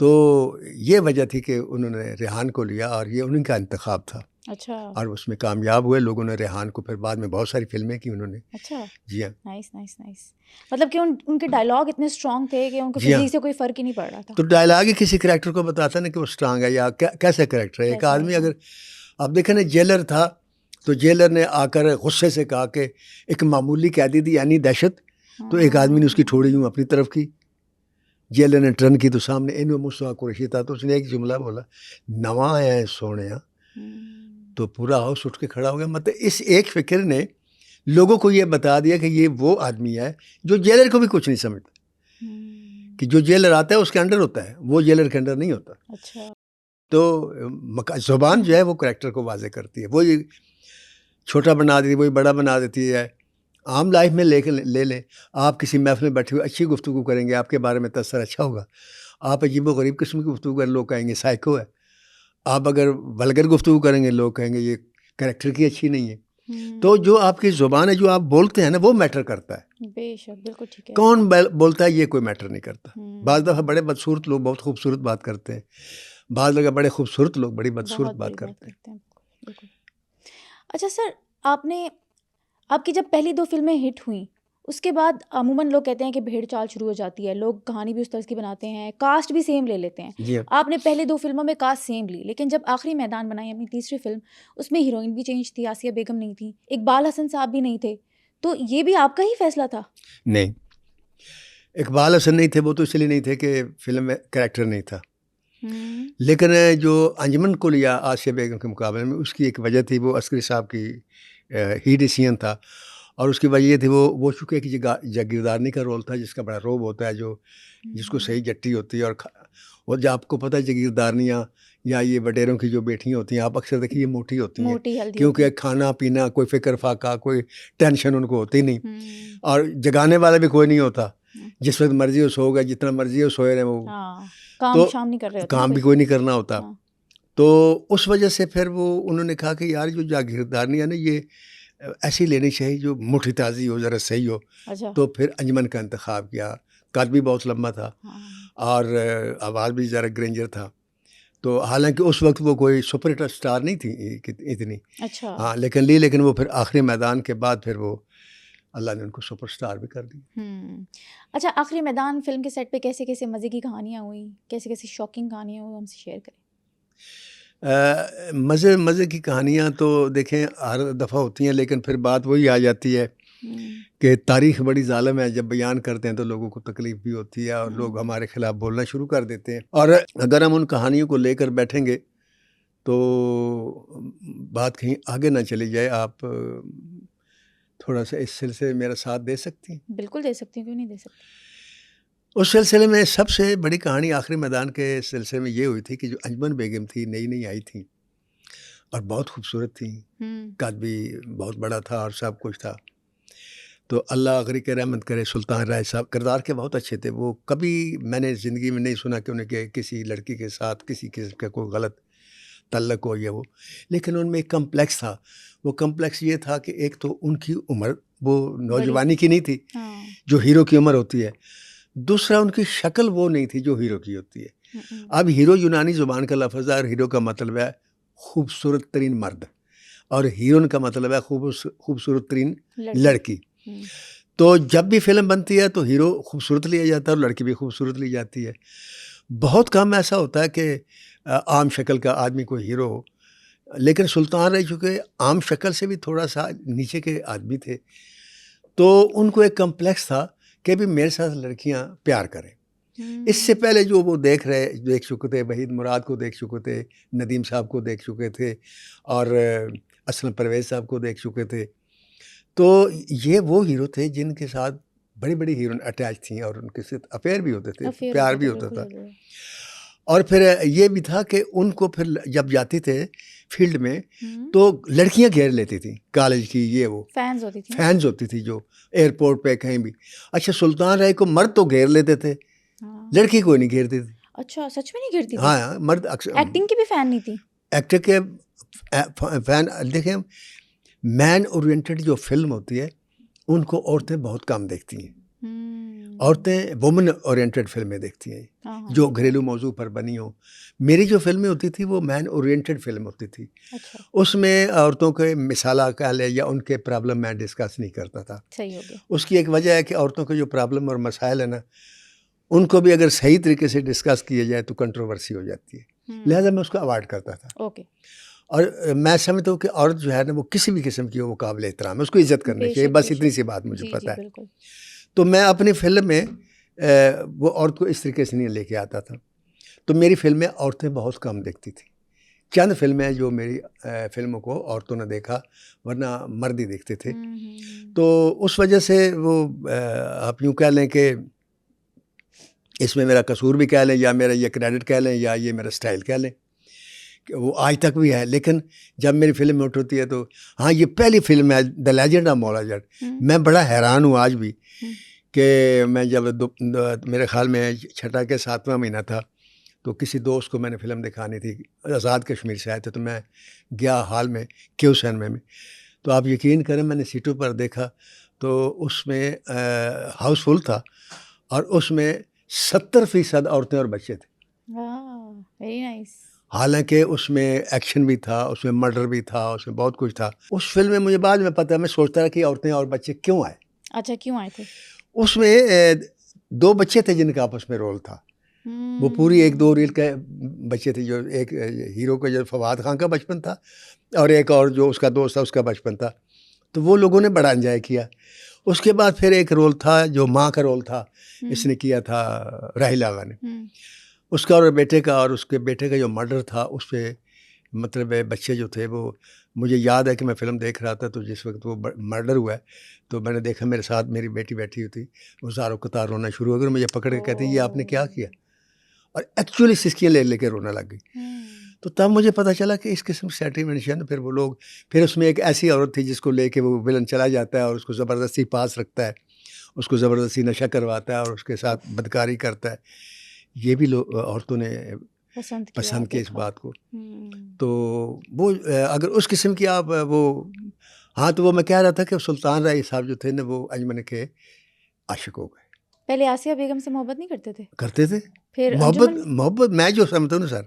تو یہ وجہ تھی کہ انہوں نے ریحان کو لیا اور یہ انہیں کا انتخاب تھا. اچھا. اور اس میں کامیاب ہوئے. لوگوں نے ریحان کو پھر بعد میں بہت ساری فلمیں کی انہوں نے. اچھا. جی ہاں. نائس. مطلب کہ ان کے ڈائلاگ اتنے اسٹرانگ تھے کہ ان کو فزیک سے کوئی فرق ہی نہیں پڑ رہا تھا. تو ڈائلاگ ہی کسی کریکٹر کو بتاتا نا کہ وہ اسٹرانگ ہے یا کیسا کریکٹر ہے. ایک آدمی اگر آپ دیکھیں نا, جیلر تھا تو جیلر نے آ کر غصے سے کہا کہ ایک معمولی قیدی دی یعنی دہشت, تو ایک آدمی نے اس کی ٹھوڑی یوں اپنی طرف کی, جیلر نے ٹرن کی تو سامنے انہوں مصطفیٰ قریشی تھا. تو اس نے ایک جملہ بولا, نواں ہے سونیا, تو پورا ہاؤس اٹھ کے کھڑا ہو گیا. مطلب اس ایک فکر نے لوگوں کو یہ بتا دیا کہ یہ وہ آدمی ہے جو جیلر کو بھی کچھ نہیں سمجھتا, کہ جو جیلر آتا ہے اس کے انڈر ہوتا ہے, وہ جیلر کے انڈر نہیں ہوتا. اچھا. تو زبان جو ہے وہ کریکٹر کو واضح کرتی ہے, وہ یہ چھوٹا بنا دیتی ہے, وہی بڑا بنا دیتی ہے. عام لائف میں لے لیں, آپ کسی محفل میں بیٹھے ہوئے اچھی گفتگو کریں گے, آپ کے بارے میں تاثر اچھا ہوگا. آپ عجیب و غریب قسم کی گفتگو کریں, لوگ کہیں گے سائیکو ہے. آپ اگر ولگر گفتگو کریں گے, لوگ کہیں گے یہ کریکٹر کی اچھی نہیں ہے. تو جو آپ کی زبان ہے, جو آپ بولتے ہیں نا, وہ میٹر کرتا ہے. بے شک, بالکل ٹھیک ہے. کون بولتا ہے یہ کوئی میٹر نہیں کرتا. بعض دفعہ بڑے بدصورت لوگ بہت خوبصورت بات کرتے ہیں, بعض دفعہ بڑے خوبصورت لوگ بڑی بدصورت بات کرتے ہیں. بالکل. اچھا سر, آپ کی جب پہلی 2 فلمیں ہٹ ہوئیں, اس کے بعد عموماً لوگ کہتے ہیں کہ بھیڑ چال شروع ہو جاتی ہے, لوگ کہانی بھی اس طرح کی بناتے ہیں, کاسٹ بھی سیم لے لیتے ہیں. جی آپ نے پہلے 2 فلموں میں کاسٹ سیم لی, لیکن جب آخری میدان بنائی اپنی تیسری فلم, اس میں ہیروئن بھی چینج تھی, آسیہ بیگم نہیں تھی, اقبال حسن صاحب بھی نہیں تھے. تو یہ بھی آپ کا ہی فیصلہ تھا؟ نہیں, اقبال حسن نہیں تھے, وہ تو اس لیے نہیں تھے کہ فلم میں کریکٹر نہیں تھا. لیکن جو انجمن کو لیا آسیہ بیگم کے مقابلے میں, اس کی ایک وجہ تھی, وہ عسکری صاحب کی ہی ڈیسیژن تھا. اور اس کی وجہ یہ تھی وہ چونکہ ایک جاگیردارنی کا رول تھا, جس کا بڑا روب ہوتا ہے, جس کو صحیح جٹی ہوتی ہے. اور جب آپ کو پتہ ہے جاگیردارنیاں یا یہ وڈیروں کی جو بیٹیاں ہوتی ہیں, آپ اکثر دیکھیں یہ موٹی ہوتی ہیں, کیونکہ کھانا پینا, کوئی فکر فاقہ, کوئی ٹینشن ان کو ہوتی نہیں, اور جگانے والا بھی کوئی نہیں ہوتا. جس وقت مرضی ہو سو گئے, جتنا مرضی ہو سوئے رہے, وہ کام بھی کوئی نہیں کرنا ہوتا. تو اس وجہ سے پھر انہوں نے کہا کہ یار جو جاگیردارنیاں نا, یہ ایسی لینی چاہیے جو موٹی تازی ہو, ذرا صحیح ہو. تو پھر انجمن کا انتخاب کیا. قد بھی بہت لمبا تھا اور آواز بھی ذرا گرینجر تھا. تو حالانکہ اس وقت وہ کوئی سپر ہٹ اسٹار نہیں تھی اتنی. اچھا. ہاں, لیکن وہ پھر آخری میدان کے بعد پھر وہ اللہ نے ان کو سپر اسٹار بھی کر دی. اچھا, آخری میدان فلم کے سیٹ پہ کیسے کیسے مزے کی کہانیاں ہوئیں, کیسے کیسے شاکنگ کہانیاں ہوئی, ہم سے شیئر کریں. مزے کی کہانیاں تو دیکھیں ہر دفعہ ہوتی ہیں, لیکن پھر بات وہی آ جاتی ہے کہ تاریخ بڑی ظالم ہے، جب بیان کرتے ہیں تو لوگوں کو تکلیف بھی ہوتی ہے اور لوگ ہمارے خلاف بولنا شروع کر دیتے ہیں. اور اگر ہم ان کہانیوں کو لے کر بیٹھیں گے تو بات کہیں آگے نہ چلی جائے. آپ تھوڑا سا اس سلسلے میں میرا ساتھ دے سکتی ہیں؟ بالکل دے سکتی ہوں، کیوں نہیں دے سکتی. اس سلسلے میں سب سے بڑی کہانی آخری میدان کے سلسلے میں یہ ہوئی تھی کہ جو انجمن بیگم تھی، نئی نئی آئی تھیں اور بہت خوبصورت تھیں، قد بھی بہت بڑا تھا اور سب کچھ تھا. تو اللہ غریق رحمت کرے، سلطان رائے صاحب کردار کے بہت اچھے تھے. وہ کبھی میں نے زندگی میں نہیں سنا کہ انہیں کہ کسی لڑکی کے ساتھ کسی قسم کا کوئی غلط تعلق ہو یا وہ، لیکن ان میں ایک کمپلیکس تھا. وہ کمپلیکس یہ تھا کہ ایک تو ان کی عمر وہ نوجوانی کی نہیں تھی جو ہیرو کی عمر ہوتی ہے، دوسرا ان کی شکل وہ نہیں تھی جو ہیرو کی ہوتی ہے. اب ہیرو یونانی زبان کا لفظ ہے اور ہیرو کا مطلب ہے خوبصورت ترین مرد، اور ہیرون کا مطلب ہے خوبصورت ترین لڑکی. تو جب بھی فلم بنتی ہے تو ہیرو خوبصورت لیا جاتا ہے اور لڑکی بھی خوبصورت لی جاتی ہے. بہت کم ایسا ہوتا ہے کہ عام شکل کا آدمی کوئی ہیرو ہو، لیکن سلطان رہ چکے عام شکل سے بھی تھوڑا سا نیچے کے آدمی تھے. تو ان کو ایک کمپلیکس تھا کہ بھی میرے ساتھ لڑکیاں پیار کریں. اس سے پہلے جو وہ دیکھ چکے تھے، وحید مراد کو دیکھ چکے تھے، ندیم صاحب کو دیکھ چکے تھے اور اسلم پرویز صاحب کو دیکھ چکے تھے. تو یہ وہ ہیرو تھے جن کے ساتھ بڑی بڑی ہیروئن اٹیچ تھیں اور ان کے ساتھ افیئر بھی ہوتے تھے، پیار بھی ہوتا تھا. اور پھر یہ بھی تھا کہ ان کو پھر جب جاتے تھے فیلڈ میں تو لڑکیاں گھیر لیتی تھیں کالج کی، یہ وہ فینز ہوتی تھی جو ایئرپورٹ پہ کہیں بھی. اچھا سلطان رائے کو مرد تو گھیر لیتے تھے، لڑکی کوئی نہیں گھیرتی تھی. اچھا سچ میں نہیں گھیرتی تھی؟ ہاں مرد ایکٹنگ کی بھی فین نہیں تھی. ایکٹر کے فین دیکھیں، مین اورینٹڈ جو فلم ہوتی ہے ان کو عورتیں بہت کم دیکھتی ہیں. عورتیں وومن اورینٹڈ فلمیں دیکھتی ہیں جو گھریلو موضوع پر بنی ہوں. میری جو فلمیں ہوتی تھی وہ مین اورینٹڈ فلم ہوتی تھی. اس میں عورتوں کے مثالہ کہہ لے یا ان کے پرابلم میں ڈسکس نہیں کرتا تھا. صحیح ہو گیا. اس کی ایک وجہ ہے کہ عورتوں کے جو پرابلم اور مسائل ہیں نا، ان کو بھی اگر صحیح طریقے سے ڈسکس کیا جائے تو کنٹروورسی ہو جاتی ہے، لہٰذا میں اس کو اوائڈ کرتا تھا. اوکے. اور میں سمجھتا ہوں کہ عورت جو ہے نا وہ کسی بھی قسم کی وہ قابل احترام ہے، اس کو عزت کرنی چاہیے، بس اتنی سی بات مجھے پتہ ہے. تو میں اپنی فلم میں وہ عورت کو اس طریقے سے نہیں لے کے آتا تھا. تو میری فلمیں عورتیں بہت کم دیکھتی تھیں. چند فلمیں جو میری فلموں کو عورتوں نے دیکھا، ورنہ مرد ہی دیکھتے تھے. تو اس وجہ سے وہ آپ یوں کہہ لیں کہ اس میں میرا قصور بھی کہہ لیں یا میرا یہ کریڈٹ کہہ لیں یا یہ میرا سٹائل کہہ لیں کہ وہ آج تک بھی ہے. لیکن جب میری فلم موٹ ہوتی ہے تو ہاں یہ پہلی فلم ہے دا لیجنڈ آف مولا جٹ. میں بڑا حیران ہوں آج بھی کہ میں جب میرے خیال میں 6 کے 7واں مہینہ تھا تو کسی دوست کو میں نے فلم دکھانی تھی، آزاد کشمیر سے آئے تھے، تو میں گیا ہال میں کیو سینما میں. تو آپ یقین کریں میں نے سیٹوں پر دیکھا تو اس میں ہاؤس فل تھا اور اس میں 70% عورتیں اور بچے تھے. Very nice. حالانکہ اس میں ایکشن بھی تھا، اس میں مرڈر بھی تھا، اس میں بہت کچھ تھا. اس فلم میں مجھے بعد میں پتہ ہے، میں سوچتا رہا کہ عورتیں اور بچے کیوں آئے. اچھا کیوں آئے تھے؟ اس میں 2 بچے تھے جن کا آپس میں رول تھا. وہ پوری 1-2 ریل کے بچے تھے. جو ایک ہیرو کا جو فواد خان کا بچپن تھا اور ایک اور جو اس کا دوست تھا اس کا بچپن تھا. تو وہ لوگوں نے بڑا انجوائے کیا. اس کے بعد پھر ایک رول تھا جو ماں کا رول تھا، اس نے کیا تھا راہیل آغا نے. اس کا اور بیٹے کا، اور اس کے بیٹے کا جو مرڈر تھا اس پہ مطلب بچے جو تھے وہ، مجھے یاد ہے کہ میں فلم دیکھ رہا تھا تو جس وقت وہ مرڈر ہوا ہے تو میں نے دیکھا میرے ساتھ میری بیٹی بیٹھی ہوئی تھی، وہ زاروں قطار رونا شروع ہو گیا. مجھے پکڑ کے کہتی یہ آپ نے کیا کیا، اور ایکچولی سسکیاں لے کے رونا لگ گئی. تو تب مجھے پتہ چلا کہ اس قسم کی سیٹیمنشن. پھر وہ لوگ، پھر اس میں ایک ایسی عورت تھی جس کو لے کے وہ ولن چلا جاتا ہے اور اس کو زبردستی پاس رکھتا ہے، اس کو زبردستی نشہ کرواتا ہے اور اس کے ساتھ بدکاری کرتا ہے. یہ بھی لوگ عورتوں نے پسند کی اس بات کو. تو وہ اگر اس قسم کی آپ وہ، ہاں تو وہ میں کہہ رہا تھا کہ سلطان رائے صاحب جو تھے نا وہ انجمن کے عاشق ہو گئے. پہلے آسیہ بیگم سے محبت نہیں کرتے تھے؟ کرتے تھے. پھر محبت میں جو سمجھتا ہوں نا سر،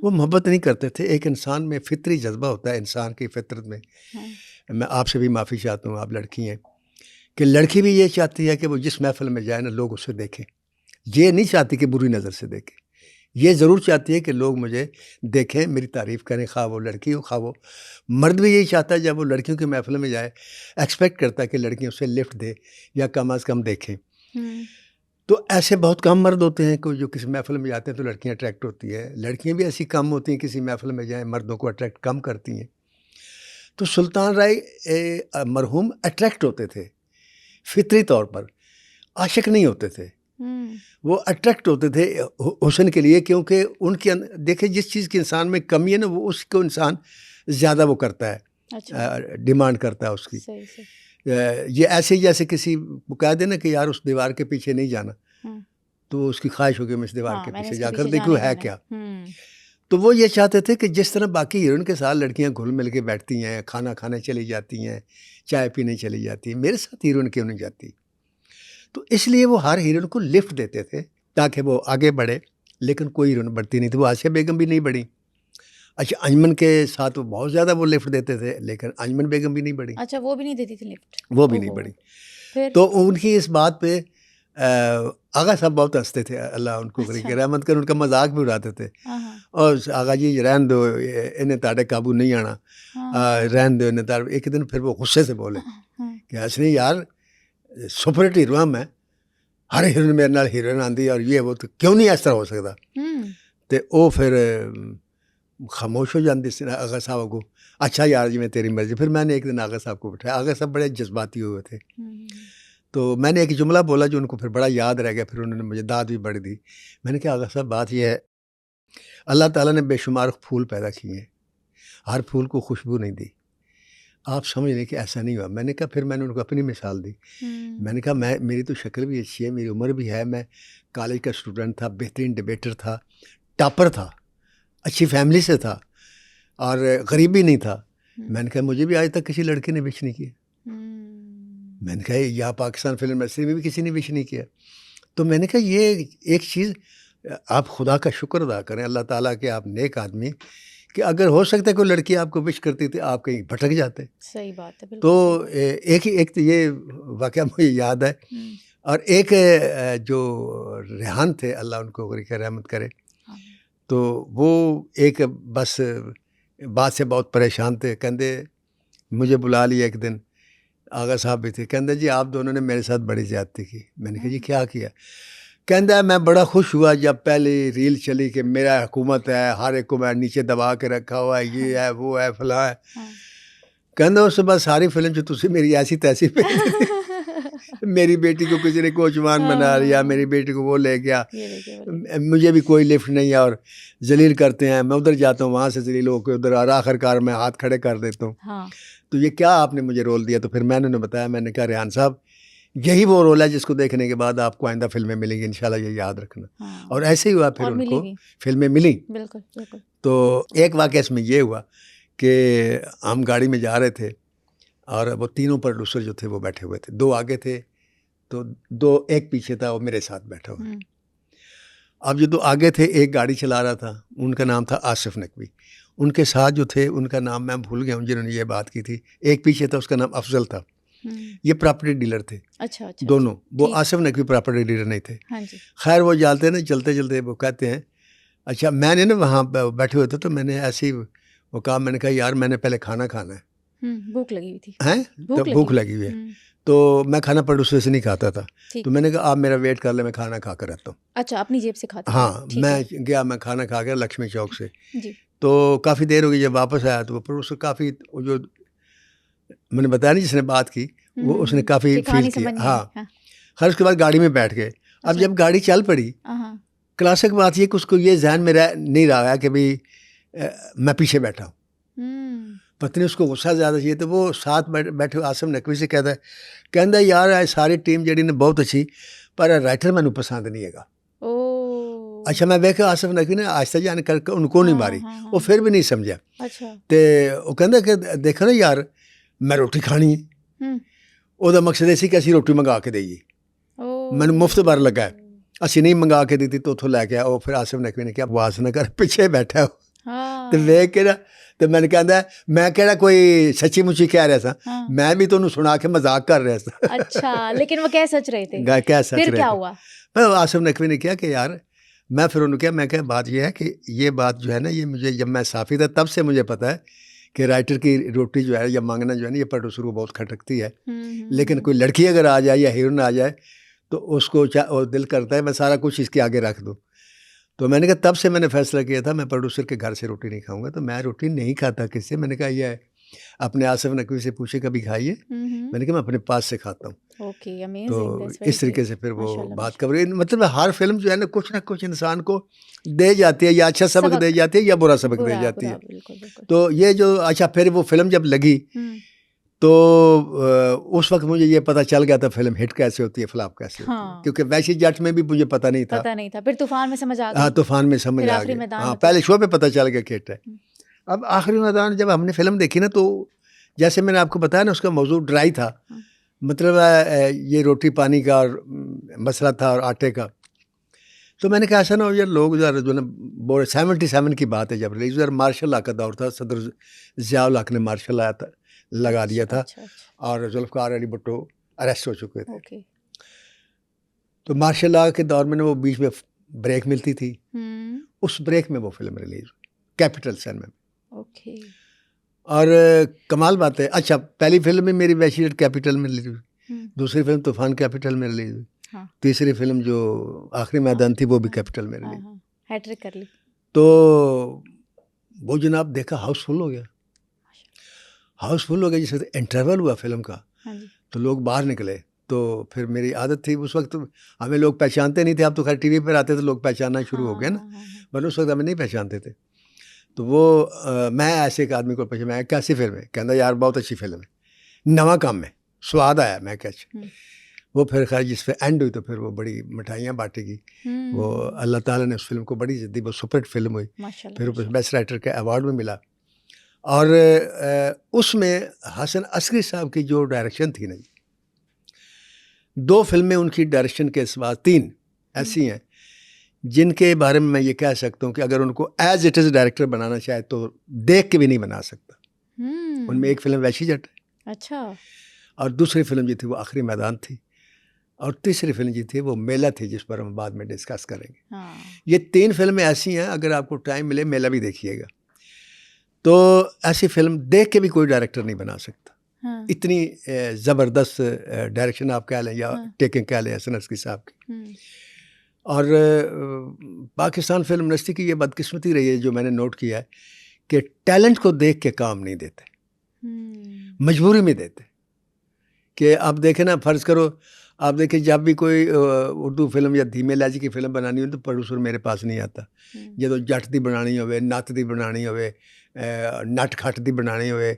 وہ محبت نہیں کرتے تھے. ایک انسان میں فطری جذبہ ہوتا ہے، انسان کی فطرت میں. میں آپ سے بھی معافی چاہتا ہوں، آپ لڑکی ہیں، کہ لڑکی بھی یہ چاہتی ہے کہ وہ جس محفل میں جائے نا لوگ اسے دیکھیں. یہ نہیں چاہتی کہ بری نظر سے دیکھیں. یہ ضرور چاہتی ہے کہ لوگ مجھے دیکھیں، میری تعریف کریں، خواہ وہ لڑکی ہو خواہ وہ مرد بھی یہی چاہتا ہے جب وہ لڑکیوں کی محفل میں جائے، ایکسپیکٹ کرتا ہے کہ لڑکیاں اسے لفٹ دے یا کم از کم دیکھیں. تو ایسے بہت کم مرد ہوتے ہیں کہ جو کسی محفل میں جاتے ہیں تو لڑکیاں اٹریکٹ ہوتی ہیں. لڑکیاں بھی ایسی کم ہوتی ہیں کسی محفل میں جائیں مردوں کو اٹریکٹ کم کرتی ہیں. تو سلطان رائے مرحوم اٹریکٹ ہوتے تھے فطری طور پر، عاشق نہیں ہوتے تھے. وہ اٹریکٹ ہوتے تھے حسن کے لیے، کیونکہ ان کے دیکھیں جس چیز کی انسان میں کمی ہے نا وہ اس کو انسان زیادہ وہ کرتا ہے، ڈیمانڈ کرتا ہے اس کی. یہ ایسے جیسے کسی کو کہہ دینا کہ یار اس دیوار کے پیچھے نہیں جانا، تو اس کی خواہش ہوگی میں اس دیوار کے پیچھے جا کر دیکھوں ہے کیا. تو وہ یہ چاہتے تھے کہ جس طرح باقی ہیروئن کے ساتھ لڑکیاں گھل مل کے بیٹھتی ہیں، کھانا کھانے چلی جاتی ہیں، چائے پینے چلی جاتی ہیں، میرے ساتھ ہیروئن کیوں نہیں جاتی. تو اس لیے وہ ہر ہیروئن کو لفٹ دیتے تھے تاکہ وہ آگے بڑھے. لیکن کوئی ہیروئن بڑھتی نہیں تھی. وہ آسیہ بیگم بھی نہیں بڑھی. اچھا انجمن کے ساتھ وہ بہت زیادہ وہ لفٹ دیتے تھے، لیکن انجمن بیگم بھی نہیں بڑھی. اچھا وہ بھی نہیں دیتی تھی لفٹ؟ وہ بھی نہیں بڑھی. تو ان کی اس بات پہ آغا صاحب بہت ہنستے تھے، اللہ ان کو رحمت کر، ان کا مذاق بھی اڑاتے تھے. اور آغا جی رہن دو، انہیں تاڑے قابو نہیں آنا، رہن دو انہیں تاڑے. ایک دن پھر وہ غصے سے بولے کہ حسنی یار سپر ہٹ ہیرو میں ہر ہیروئن میرے نال ہیروئن آندی اور یہ وہ، تو کیوں نہیں اس طرح ہو سکتا. تو وہ پھر خاموش ہو جاندی سی آغا صاحب کو. اچھا یار جی میں تیری مرضی. پھر میں نے ایک دن آغا صاحب کو بٹھایا. آغا صاحب بڑے جذباتی ہوئے تھے، تو میں نے ایک جملہ بولا جو ان کو پھر بڑا یاد رہ گیا. پھر انہوں نے مجھے داد بھی بڑی دی. میں نے کہا آغا صاحب بات یہ ہے، اللہ تعالیٰ نے بے شمار پھول پیدا کیے ہیں، ہر پھول کو خوشبو نہیں دی. آپ سمجھ لیں کہ ایسا نہیں ہوا. میں نے کہا پھر میں نے ان کو اپنی مثال دی. میں نے کہا میری تو شکل بھی اچھی ہے، میری عمر بھی ہے، میں کالج کا اسٹوڈنٹ تھا، بہترین ڈبیٹر تھا، ٹاپر تھا، اچھی فیملی سے تھا اور غریب بھی نہیں تھا. میں نے کہا مجھے بھی آج تک کسی لڑکے نے وش نہیں کیا. میں نے کہا یا پاکستان فلم انڈسٹری میں بھی کسی نے وش نہیں کیا. تو میں نے کہا یہ ایک چیز آپ خدا کا شکر ادا کریں اللہ تعالیٰ کہ آپ نیک آدمی، کہ اگر ہو سکتا ہے کوئی لڑکی آپ کو وش کرتی تھی آپ کہیں بھٹک جاتے. صحیح بات ہے. تو ایک تو یہ واقعہ مجھے یاد ہے. اور ایک جو ریحان تھے اللہ ان کو رحمت کرے، تو وہ ایک بس بات سے بہت پریشان تھے. کہندے مجھے بلا لیا ایک دن، آغا صاحب بھی تھے. کہندے جی آپ دونوں نے میرے ساتھ بڑی زیادتی کی. میں نے کہا جی کیا کیا؟ کہندہ میں بڑا خوش ہوا جب پہلی ریل چلی کہ میرا حکومت ہے، ہر ایک کو میں نیچے دبا کے رکھا ہوا ہے، یہ ہے وہ ہے فلاں ہے. کہندہ اس کے بعد ساری فلم جو تسی میری ایسی تیسی پہ میری بیٹی کو کسی نے کوچمان بنا لیا، میری بیٹی کو وہ لے گیا، مجھے بھی کوئی لفٹ نہیں ہے اور ذلیل کرتے ہیں. میں ادھر جاتا ہوں وہاں سے ذلیل ہو کے ادھر، اور آخر کار میں ہاتھ کھڑے کر دیتا ہوں. تو یہ کیا آپ نے مجھے رول دیا؟ تو پھر میں نے بتایا، میں نے کہا ریحان صاحب یہی وہ رول ہے جس کو دیکھنے کے بعد آپ کو آئندہ فلمیں ملیں گی انشاءاللہ، یہ یاد رکھنا. اور ایسے ہی ہوا، پھر ان کو فلمیں ملیں. بالکل. تو ایک واقعہ اس میں یہ ہوا کہ ہم گاڑی میں جا رہے تھے اور وہ تینوں پروڈیوسر جو تھے وہ بیٹھے ہوئے تھے. دو آگے تھے تو ایک پیچھے تھا، وہ میرے ساتھ بیٹھا ہوا. اب جو دو آگے تھے ایک گاڑی چلا رہا تھا، ان کا نام تھا آصف نقوی. ان کے ساتھ جو تھے ان کا نام میں بھول گیا ہوں جنہوں نے یہ بات کی تھی. ایک پیچھے تھا اس کا نام افضل تھا. یہ پراپرٹی ڈیلر تھے دونوں. وہ آصف نقوی پراپرٹی ڈیلر نہیں تھے. خیر وہ جاتے نا چلتے چلتے وہ کہتے ہیں اچھا میں نے نا وہاں بیٹھے ہوئے تھے تو میں نے ایسی وہ کہا، میں نے کہا یار میں نے پہلے کھانا کھانا ہے، بھوک لگی ہوئی تھی. بھوک لگی ہوئی ہے تو میں کھانا پروڈیوسر سے نہیں کھاتا تھا. تو میں نے کہا آپ میرا ویٹ کر لیں، میں کھانا کھا کر رہتا ہوں. اچھا اپنی جیب سے کھاتا؟ ہاں میں گیا، میں کھانا کھا کے لکشمی چوک سے. تو کافی دیر ہو گئی. جب واپس آیا تو وہ پروڈیوسر کافی، جو میں نے بتایا نہیں جس نے بات کی وہ اس نے کافی فیل کیا. ہاں خیر اس کے بعد گاڑی میں بیٹھ گئے. اب جب گاڑی چل پڑی، کلاسک بات یہ کہ اس کو یہ ذہن میں نہیں رہا کہ بھائی میں پیچھے بیٹھا ہوں. پتہ نہیں اس کو غصہ زیادہ چاہیے تو وہ ساتھ بیٹھے آصف نقوی سے کہتا ہے، کہندا یار ساری ٹیم جڑی نے بہت اچھی پر رائٹر مینوں پسند نہیں ہے گا. اچھا میں دیکھا آصف نقوی نے آہستہ جان کر کے ان کو نہیں ماری، وہ پھر بھی نہیں سمجھا. تو وہ کہندا کہ دیکھو نا یار میں روٹی کھانی ہے، وہ مقصد اسی کہ اسی روٹی منگا کے دئیے، مینوں مفت بر لگا ہے، اسی نہیں منگا کے دیتی تو اتوں لے کے آؤ. پھر آصف نقوی نے کیا بواس نہ کر پیچھے بیٹھا ہو. تو ویکھ کے نا تو میں نے کہا میں کہڑا کوئی سچی مچی کہہ رہا تھا، میں بھی تو انہوں سنا کے مذاق کر رہا تھا. اچھا لیکن وہ کہہ سچ رہے تھے. کہہ سچ رہے پھر کیا ہوا؟ آصف نقوی نے کیا کہ یار میں پھر انہوں نے کہا، میں کہا بات یہ ہے کہ یہ بات جو ہے نا، یہ مجھے جب میں صحافی تھا تب سے مجھے پتہ ہے کہ رائٹر کی روٹی جو ہے یا مانگنا جو ہے نا، یہ پروڈیوسر کو بہت کھٹکتی ہے. لیکن کوئی لڑکی اگر آ جائے یا ہیروئن آ جائے تو اس کو دل کرتا ہے میں سارا کچھ اس کے آگے رکھ دوں. تو میں نے کہا تب سے میں نے فیصلہ کیا تھا میں پروڈیوسر کے گھر سے روٹی نہیں کھاؤں گا. تو میں روٹی نہیں کھاتا کس سے. میں نے کہا یہ اپنے آصف نقوی سے پوچھے کبھی کھائیے. میں نے کہا میں اپنے پاس سے کھاتا ہوں. تو اس طریقے سے پھر وہ بات کر رہی. مطلب ہر فلم جو ہے نا کچھ نہ کچھ انسان کو دے جاتی ہے، یا اچھا سبق دے جاتی ہے یا برا سبق دے جاتی ہے. تو یہ جو اچھا پھر وہ فلم جب لگی تو اس وقت مجھے یہ پتہ چل گیا تھا فلم ہٹ کیسے ہوتی ہے، فلاپ کیسے ہوتی ہے. کیونکہ ویسی جٹ میں بھی مجھے پتہ نہیں تھا. پھر طوفان میں سمجھ آ گیا. ہاں طوفان میں سمجھ آ گیا. ہاں پہلے شو پہ پتہ چل گیا کہ ہٹ ہے. اب آخری میدان جب ہم نے فلم دیکھی نا تو جیسے میں نے آپ کو بتایا نا اس کا موضوع ڈرائی تھا. مطلب یہ روٹی پانی کا اور مسئلہ تھا اور آٹے کا. تو میں نے کہا ایسا نہ ہو یار لوگ ذرا جو نا 77 کی بات ہے جب ریلیز ذرا مارشل لا کا دور تھا. صدر ضیاء الحق نے مارشل آیا تھا لگا دیا تھا اور ذوالفقار علی بھٹو اریسٹ ہو چکے تھے. تو مارشل لا کے دور میں نے وہ بیچ میں بریک ملتی تھی. اس بریک میں وہ فلم ریلیز ہوئی کیپٹل سینما میں. اور کمال بات ہے. اچھا پہلی فلم میں میری ویسی کیپٹل میں ریلیز ہوئی، دوسری فلم طوفان کیپٹل میں ریلیز ہوئی، تیسری فلم جو آخری میدان تھی وہ بھی کیپٹل میں ریلیز ہوئی. ہیٹرک کر لی. تو وہ جناب دیکھا ہاؤس فل ہو گیا. ہاؤس فل ہو گیا. جس وقت انٹرول ہوا فلم کا تو لوگ باہر نکلے. تو پھر میری عادت تھی اس وقت ہمیں لوگ پہچانتے نہیں تھے. اب تو خیر ٹی وی پر آتے تھے لوگ پہچاننا شروع ہو گیا نا، ورنہ اس وقت ہمیں نہیں پہچانتے تھے. تو وہ میں ایسے ایک آدمی کو پہچانا کیسی فلم ہے، کہنا یار بہت اچھی فلم ہے، نواں کام ہے، سواد آیا. میں کہ اچھا. وہ پھر خیر جس پہ اینڈ ہوئی تو پھر وہ بڑی مٹھائیاں بانٹے گی. وہ اللہ تعالیٰ نے اس فلم کو بڑی جدی وہ سپر ہٹ فلم ہوئی. پھر بیسٹ رائٹر کا ایوارڈ بھی ملا. اور اس میں حسن عسکری صاحب کی جو ڈائریکشن تھی نا، 2 فلمیں ان کی ڈائریکشن کے سوا 3 ایسی ہیں جن کے بارے میں یہ کہہ سکتا ہوں کہ اگر ان کو ایز اٹ از ڈائریکٹر بنانا چاہے تو دیکھ کے بھی نہیں بنا سکتا. ان میں ایک فلم ویشی جٹ ہے، اچھا، اور دوسری فلم جو تھی وہ آخری میدان تھی، اور تیسری فلم جو تھی وہ میلہ تھی جس پر ہم بعد میں ڈسکس کریں گے. یہ 3 فلمیں ایسی ہیں اگر آپ کو ٹائم ملے میلہ بھی دیکھیے گا. تو ایسی فلم دیکھ کے بھی کوئی ڈائریکٹر نہیں بنا سکتا. اتنی زبردست ڈائریکشن آپ کہہ لیں یا ٹیکنگ کہہ لیں حسن عسکری صاحب کی. اور پاکستان فلم انڈسٹری کی یہ بدقسمتی رہی ہے جو میں نے نوٹ کیا ہے کہ ٹیلنٹ کو دیکھ کے کام نہیں دیتے، مجبوری میں دیتے. کہ آپ دیکھیں نا، فرض کرو آپ دیکھیں جب بھی کوئی اردو فلم یا دھیمے لہجے کی فلم بنانی ہو تو پروڈیوسر میرے پاس نہیں آتا. جدو جٹ دی بنانی ہوئے، نت دی بنانی ہوئے، نٹ کھٹ دی بنانی ہوئے،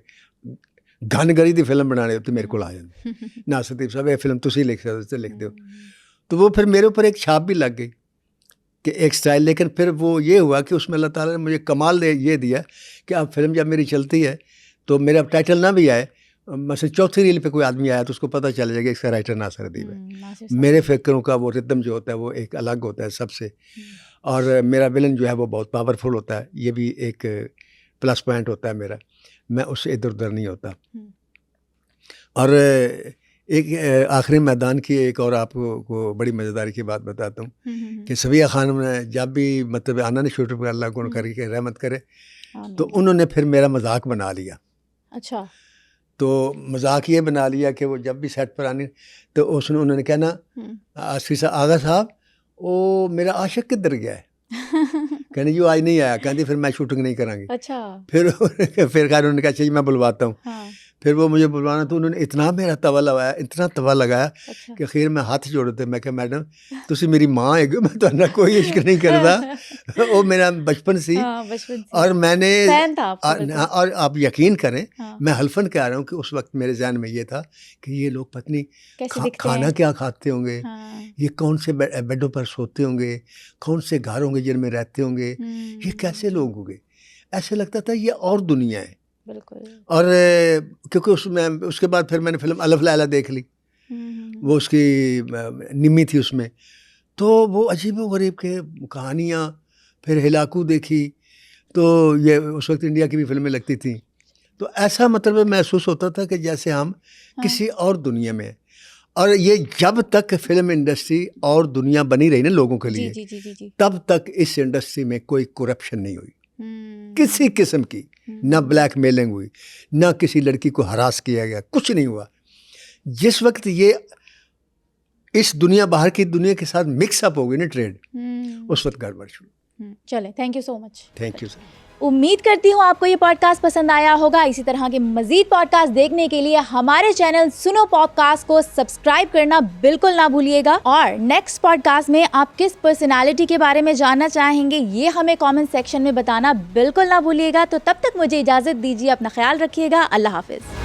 گن گری دی فلم بنانی ہو تو میرے کو آ جاتی. ناصر لطیف صاحب یہ فلم تسی لکھ سکتے لکھ دو. تو وہ پھر میرے اوپر ایک چھاپ بھی لگ گئی کہ ایک سٹائل. لیکن پھر وہ یہ ہوا کہ اس میں اللہ تعالیٰ نے مجھے کمال یہ دیا کہ اب فلم جب میری چلتی ہے تو میرا اب ٹائٹل نہ بھی آئے، مثلا چوتھی ریل پہ کوئی آدمی آیا تو اس کو پتہ چل جائے گا اس کا رائٹر ناصر ادیب ہے. میرے فکروں کا وہ ردم جو ہوتا ہے وہ ایک الگ ہوتا ہے سب سے، اور میرا ولن جو ہے وہ بہت پاورفل ہوتا ہے. یہ بھی ایک پلس پوائنٹ ہوتا ہے میرا، میں اس سے ادھر ادھر نہیں ہوتا. اور ایک آخری میدان کی ایک اور آپ کو بڑی مزیداری کی بات بتاتا ہوں کہ صفیہ خانم نے جب بھی مطلب آنا نے شوٹر پہ اللہ کو کر کے رحمت کرے تو انہوں نے پھر میرا مذاق بنا لیا. اچھا. تو مذاق یہ بنا لیا کہ وہ جب بھی سیٹ پر آنی تو اس نے انہوں نے کہنا عسکری صاحب آغا صاحب وہ میرا عاشق کدھر گیا ہے، کہنے جو آج نہیں آیا، کہتی پھر میں شوٹنگ نہیں کریں گی. اچھا. پھر خیر انہوں نے کہا چاہیے میں بلواتا ہوں. پھر وہ مجھے بلوانا تو انہوں نے اتنا میرا توا لگایا، اتنا توا لگایا کہ خیر میں ہاتھ جوڑے تھے. میں کہ میڈم تسی میری ماں ہے، میں تو نہ کوئی عشق نہیں کرتا، وہ میرا بچپن سی. اور میں نے اور آپ یقین کریں میں حلفاً کہہ رہا ہوں کہ اس وقت میرے ذہن میں یہ تھا کہ یہ لوگ پتنی کھانا کیا کھاتے ہوں گے، یہ کون سے بیڈوں پر سوتے ہوں گے، کون سے گھر ہوں گے جن میں رہتے ہوں گے، یہ کیسے لوگ ہوں گے. ایسے لگتا تھا یہ اور دنیا ہے. بالکل. اور کیونکہ اس کے بعد پھر میں نے فلم الف لیلہ دیکھ لی، وہ اس کی نمی تھی اس میں، تو وہ عجیب و غریب کے کہانیاں. پھر ہلاکو دیکھی تو یہ اس وقت انڈیا کی بھی فلمیں لگتی تھیں. تو ایسا مطلب محسوس ہوتا تھا کہ جیسے ہم کسی اور دنیا میں ہیں. اور یہ جب تک فلم انڈسٹری اور دنیا بنی رہی نا لوگوں کے لیے جی جی جی جی تب تک اس انڈسٹری میں کوئی کرپشن نہیں ہوئی کسی قسم کی، نہ بلیک میلنگ ہوئی، نہ کسی لڑکی کو ہراس کیا گیا، کچھ نہیں ہوا. جس وقت یہ اس دنیا باہر کی دنیا کے ساتھ مکس اپ ہو گئی نا ٹریڈ، اس وقت گڑبڑ شروع. چلے، thank you so much. Thank you sir. امید کرتی ہوں آپ کو یہ پوڈ کاسٹ پسند آیا ہوگا. اسی طرح کے مزید پوڈ کاسٹ دیکھنے کے لیے ہمارے چینل سنو پوڈ کاسٹ کو سبسکرائب کرنا بالکل نہ بھولیے گا. اور نیکسٹ پوڈ کاسٹ میں آپ کس پرسنالٹی کے بارے میں جاننا چاہیں گے یہ ہمیں کامنٹ سیکشن میں بتانا بالکل نہ بھولیے گا. تو تب تک مجھے اجازت دیجیے، اپنا خیال رکھیے گا. اللہ حافظ.